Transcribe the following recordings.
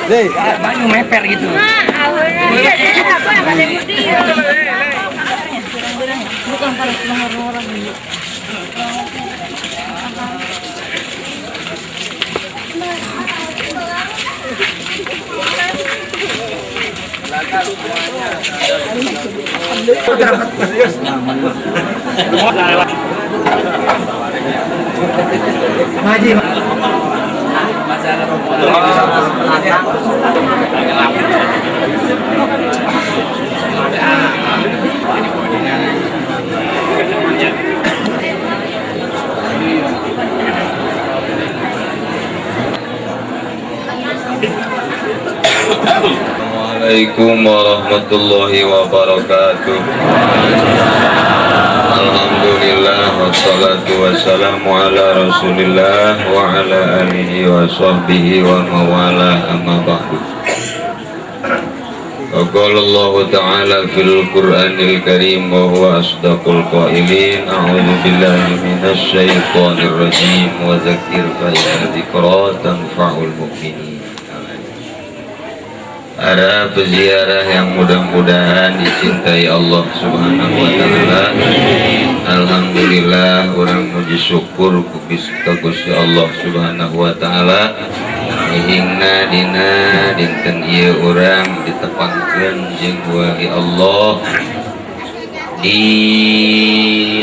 Deh, banyak meper gitu. Bukan pada orang-orang ini. Maji. Assalamualaikum warahmatullahi wabarakatuh. Alhamdulillah wassalatu wassalamu ala rasulillah wa ala alihi wa sahbihi wa mawala amma ba'du. Qala Allah ta'ala fil Qur'anil Karim wa huwa asdaqul qailin. A'udzu billahi minasy syaithanir rajim wa dzakir fa inna dzikra tanfa'ul mu'minin. Para peziarah yang mudah-mudahan dicintai Allah Subhanahu wa taala. Alhamdulillah urang muji syukur ka Gusti Allah Subhanahu wa taala. Hingna dina dinten ieu urang ditepangkeun jeung wali Allah di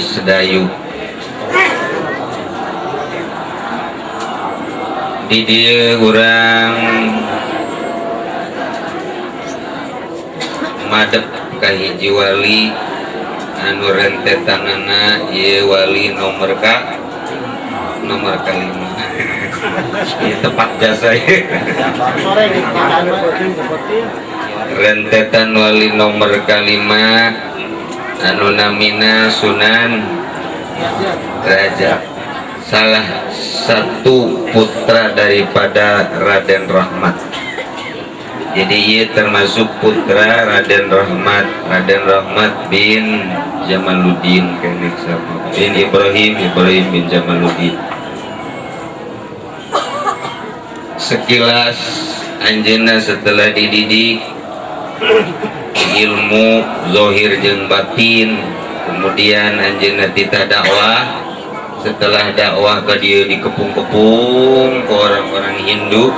Sedayu. Di dieu urang madep ka hiji wali anu rentetanana ieu wali nomor kalima. Ieu tepat jasa ieu. Rentetan wali nomor kalima anu namina Sunan Derajat, salah satu putra daripada Raden Rahmat. Jadi ia termasuk putra Raden Rahmat bin Jamaluddin bin Ibrahim bin Jamaluddin. Sekilas anjeunna setelah dididik ilmu zahir jeung batin, kemudian anjeunna titah dakwah. Setelah dakwah ka dieu dikepung-kepung ke orang-orang Hindu,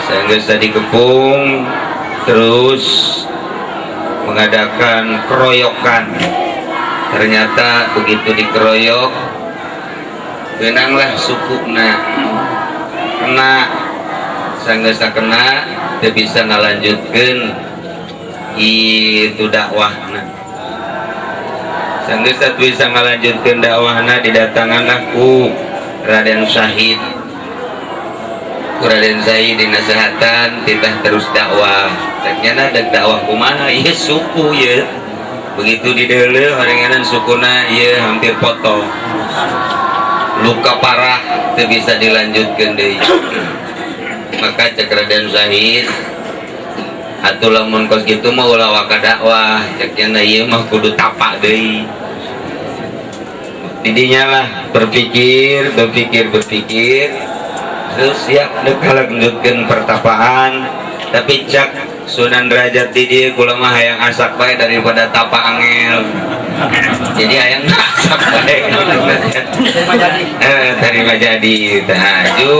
sehingga dikepung terus mengadakan keroyokan. Ternyata begitu dikeroyok benanglah sukuna kena, sehingga kena tidak bisa ngalanjutkan itu dakwahna. Sehingga bisa ngalanjutkan dakwahna didatanganlah ku Raden Syahid. Raden Zaid dinasehatan titah terus dakwah. Ternyata ada dakwah kumaha ieu suku ya. Begitu dideuleuh harenganan sukuna ieu hampir potong. Luka parah teu bisa dilanjutkeun deui. Maka cek Raden Zaid, atuh lamun kos kitu mah ulah waka dakwah, cek cenah ieu mah kudu tapak deui. Didinya lah berpikir terus siap dekala lanjutkeun pertapaan. Tapi cak Sunan Derajat di dieu kula mah hayang asak bae daripada tapa angel. Jadi hayang asak bae. Terima jadi. Aju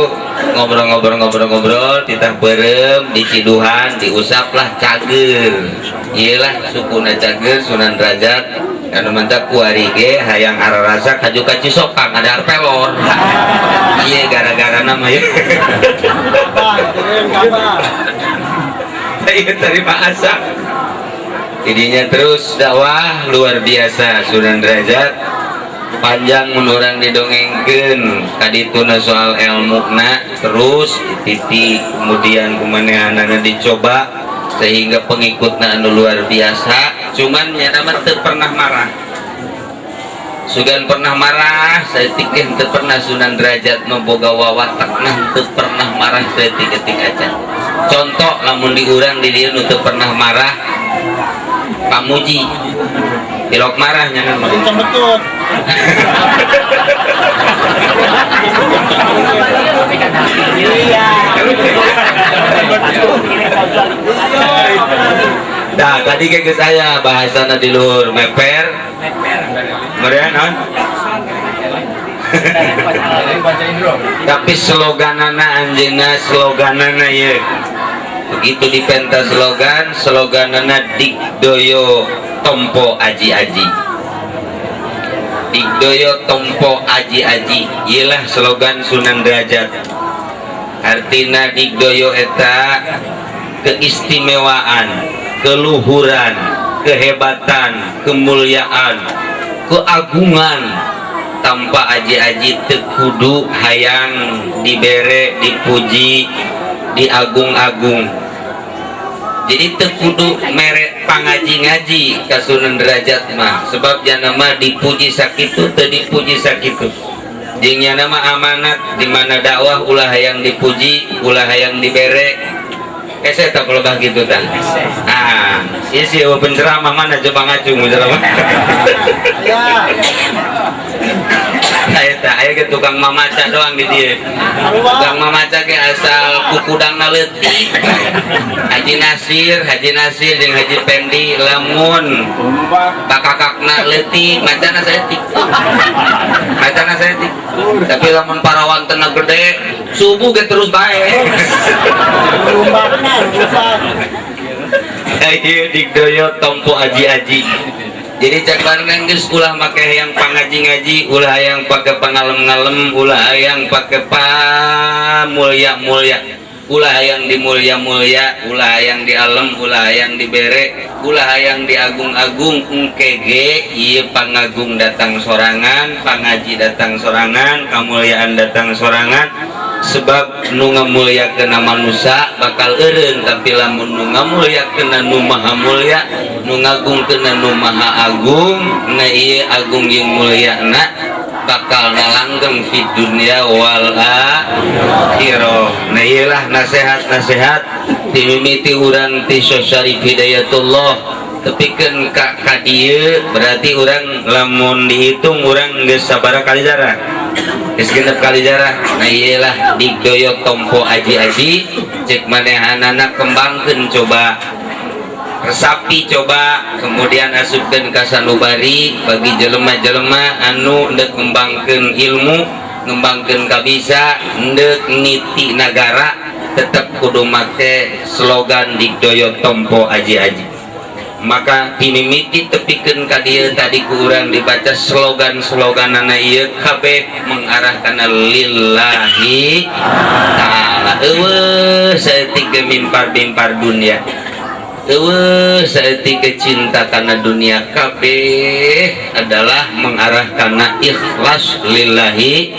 ngobrol titah beureum diciduhan diusaplah cager. Iyalah sukuna cager Sunan Derajat. Anu mantap kuari ge hayang ararasa kaju ka Cisokang ada arpelor. Iya gara-gara nama ya. Saya terima asa. Idinya terus dakwah luar biasa Sunan Derajat. Panjang menurang didongengkeun kadituna soal ilmuna terus dititi, kemudian kumanehanana dicoba sehingga pengikutna anu luar biasa. Cuman nyata mah teu pernah marah. Sugan pernah marah, saya tikeun teu pernah Sunan Derajat memboga wawatakna teu pernah marah setik-etik aja. Contoh lamun di urang di dieu nu teu pernah marah pamuji pilok marah nyangan betul. Nah tadi ke saya bahasana di luhur meper merian tapi sloganana anjena sloganana ya begitu dipentas sloganana Digdoyo Tompo Aji-aji Digdoyo Tompo Aji-aji iyalah slogan Sunan Derajat artina Digdoyo eta keistimewaan keluhuran kehebatan kemuliaan keagungan tanpa aji-aji tekudu hayang dibere dipuji diagung-agung jadi tekudu merek pangaji-ngaji ka Sunan Derajat mah sebab janama dipuji sakitu teu dipuji sakitu jeung nama amanat di mana dakwah ulah hayang dipuji ulah hayang dibere saya tak kalau gitu kan isi penceramah mana coba ngacung penceramah saya ke tukang mamaca doang di dia tukang mamaca ke asal kukudang naleti Haji Nasir dengan Haji Pendi lamun kakakakna leti macana setik tapi lamun parawan tenang gede subuh ke terus baik Digdoyo Tompo Aji-aji jadi caklar nengges ulah pakai yang pangaji-ngaji ulah yang pakai pangalem-ngalem ulah yang pakai mulia-mulia ulah yang dimulia-mulia ulah yang dialem ulah yang dibere ulah yang diagung-agung engkege iya pangagung datang sorangan pangaji datang sorangan kemuliaan datang sorangan sebab nu ngamuliakeun manusia bakal eureun tapi lamun nu ngamuliakeun nu maha mulya nu ngagungkeun nu maha agung na ieu agung jeung mulyana bakal nalanggeng fi dunya wal akhirah. Nah iyalah nasihat-nasihat timimiti urang ti Syarif Hidayatullah tepikeun ka dieu berarti urang lamun dihitung urang geus sabaraha kali jarah geus genep kali jarah. Nah iyalah Digdoyo Tompo Aji-aji cek manehanana kembangkeun coba resapi coba kemudian asupkeun ka sanubari bagi jelema-jelema anu endek ngembangkeun ilmu ngembangkeun kabisa endek niti nagara tetap kudu make slogan Digdoyo Tompo Aji-aji. Maka timimiti tepikeun ka dieu tadi ku urang dibaca slogan-sloganana ieu kabeh mengarah kana lillahi taala. Eueuh saeutik mimpar-mimpar dunia saeutik cinta karena dunia kabeh adalah mengarah karena ikhlas lillahi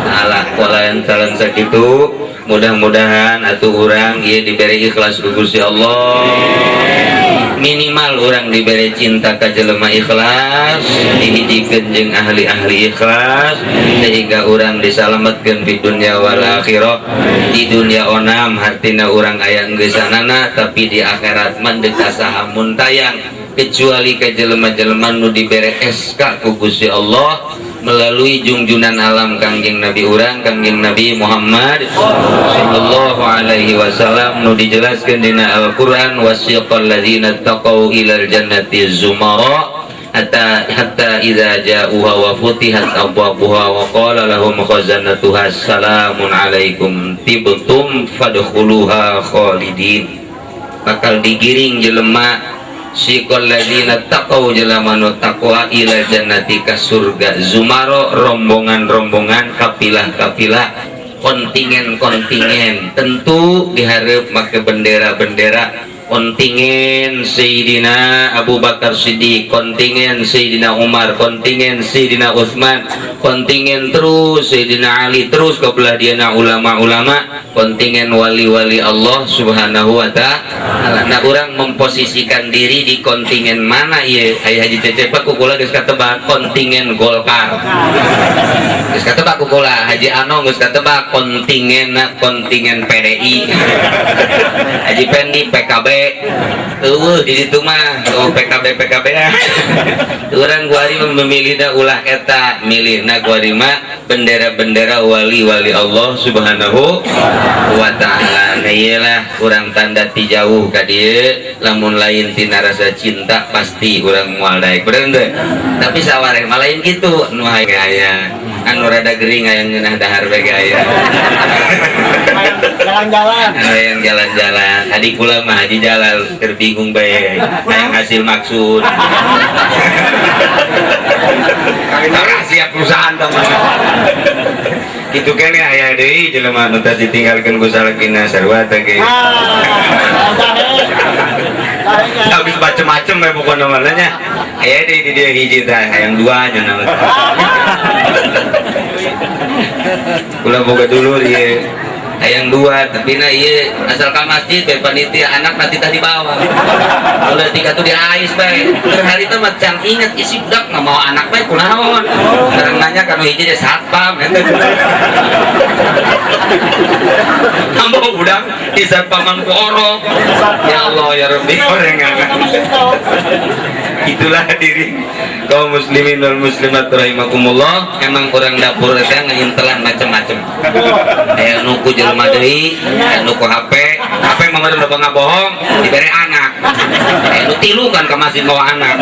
ta'ala. Walayan talan sakitu mudah-mudahan atuh urang ieu diberi ikhlas ku Gusti Allah minimal orang diberi cinta ka jelema ikhlas dihijikeun jeung ahli-ahli ikhlas sehingga orang disalametkeun di dunia wal akhirah di dunia onam hartina orang aya geussanana tapi di akhirat mah deuk saha muntayang kecuali ka jelema-jelema nu dibere SK ku Gusti Allah melalui junjunan alam kangjeng Nabi urang kangjeng Nabi Muhammad sallallahu alaihi wasallam nu dijelaskeun dina Al-Qur'an wasiqal ladzina taqau ilal jannati zumara hatta idza ja'uha wa futihat abwabuha wa qala lahum khazanatuha salamun alaikum tibtum fadkhuluha khalidin. Bakal digiring jelema sikol ladina taqau jelema nu taqwa ila jannati ka surga zumaro rombongan-rombongan kapilah-kapilah kontingen-kontingen tentu diharap make bendera-bendera kontingen Sayyidina Abu Bakar Siddiq kontingen Sayyidina Umar kontingen Sayyidina Utsman kontingen terus Sayyidina Ali terus kebelah diana ulama-ulama kontingen wali-wali Allah subhanahu wa ta'ala. Nah orang memposisikan diri di kontingen mana ya Ayah Haji Cecep kukula geus katebak kontingen Golkar geus katebak kukula Haji Ano geus katebak kontingen PDI Haji Pendi PKB di situ mah PKB ya. Orang guari memilih ulah eta milihna guari mah bendera-bendera wali-wali Allah Subhanahu wa ta'ala. Nah iyalah kurang tanda ti jauh ka dieu lamun lain tina rasa cinta pasti urang moal daek bener teu. Tapi sawareh mah lain kitu nu aya anu rada gering aya ngeunah dahar bae aya. Jalan-jalan. Yang jalan-jalan. Adik kula mah Haji Jalal keur bingung bae hayang hasil maksud. Rahasia perusahaan teman. Gitu kan ya aya deui jelema nu tadi ditinggalkeun ku salakina sarua teh ge. Habis macem-macem we pokona mah nya. Aya deui di dieu hiji teh hayang dua nya nama. Kula boga dulu ieu hayang dua tapi na iya asal ke masjid bae panitia anak nanti tadi bawa udah tiga tuh di ais bae terhari itu macam ingat isi budak nggak mau anak bae kunaon karena nanya kanu hiji dia satpam ambo budak di satpaman ku orok ya Allah ya Rabbi orengan itulah diri kaum muslimin wal muslimat rahimakumullah emang kurang dapur teh ngaintelan macam-macam aya nu ku jelema deui aya nu ku HP mah meureun loba ngabohong dibere anak aya nu tilu kan ka masjid bawa anak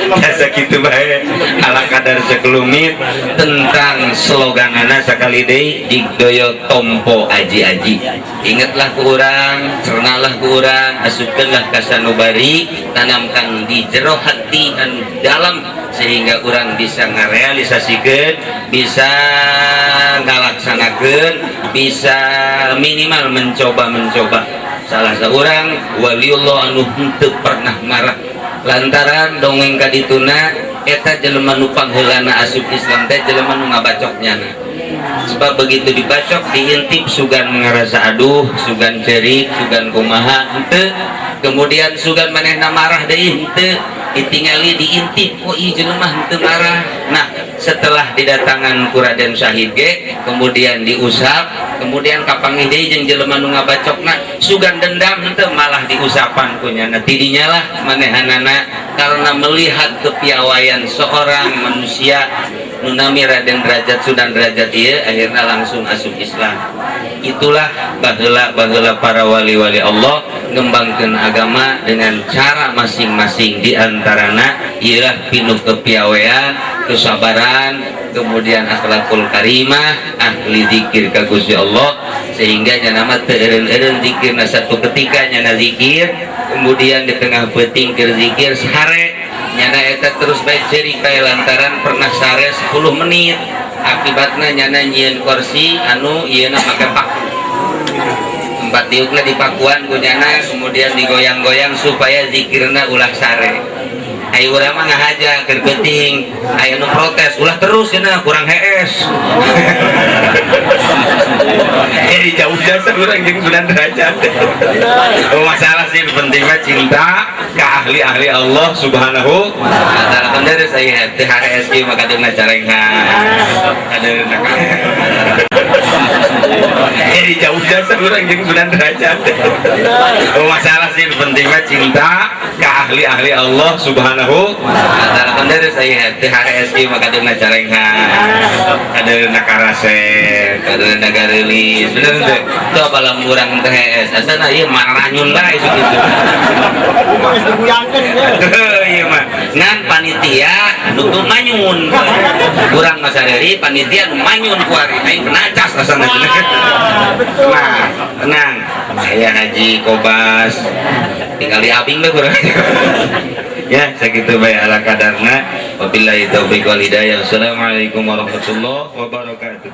biasa gitu bae ala kadar sekelumit tentang sloganana sakali deui digdoyo tompo aji-aji ingatlah ku urang cernalah ku urang asupkeunlah ka sanubari tanamkan di jero hati anu dalam sehingga orang bisa ngarealisasikeun bisa ngalaksanakeun bisa minimal mencoba salah seorang waliullah anu henteu pernah marah lantaran dongeng kadituna eta jelema nu pangheulana asup Islam teh jelema nu ngabacoknya sebab begitu dibacok diintip sugan ngerasa aduh sugan cerik sugan kumaha henteu kemudian sugan manehna marah deui henteu ditingali diintip oh iya jelema henteu marah. Nah setelah didatangan ku Raden Syahid ge kemudian diusap kemudian kapanggih deui jeung jelema nu ngabacokna sugan dendam henteu malah diusapan ku nya tidinya lah manehanana karena melihat kepiawaian seorang manusia nu nami Raden Derajat Sunan Derajat ieu akhirna langsung asup Islam. Itulah baheula para wali-wali Allah ngembangkeun agama dengan cara masing-masing di antarana ialah pinuh kepiawaian, kesabaran, kemudian akhlakul karimah, ahli zikir ka Gusti Allah sehingga nya nama teu eureun-eureun zikirna satu ketika nya zikir kemudian di tengah peuting keur zikir sare nyana eta terus bae cerik bae lantaran pernah sare 10 menit akibatna nyana nyieun kursi anu ieuna make paku tempat diukna dipakuan ku nyana kemudian digoyang-goyang supaya zikirna ulah sare ayo urang mah ngahaja keur peuting aya nu protes ulah terus cenah kurang hees jauh jasa urang jeung Sunan Derajat oh masalah sih penting mah cinta ka ahli-ahli Allah Subhanahu wa taala bener saya teh HSG maka dina carengan kadeuna jauh jasa urang jeung Sunan Derajat oh masalah sih penting mah cinta ka ahli-ahli Allah Subhanahu wa taala bener saya teh HSG maka dina carengan kadeuna karase kadeuna gareulis bener teh teu balam urang teh asana ieu marah nyun bae gitu iya mah ngan panitia nu manyun urang ngasadari panitia nu manyun ku ari aing penacas asana nah tenang saya Haji Kobas tinggal di abing we kurang ya sakitu bae ala kadarna wabillahi taufiq wal hidayah. Assalamualaikum warahmatullahi wabarakatuh.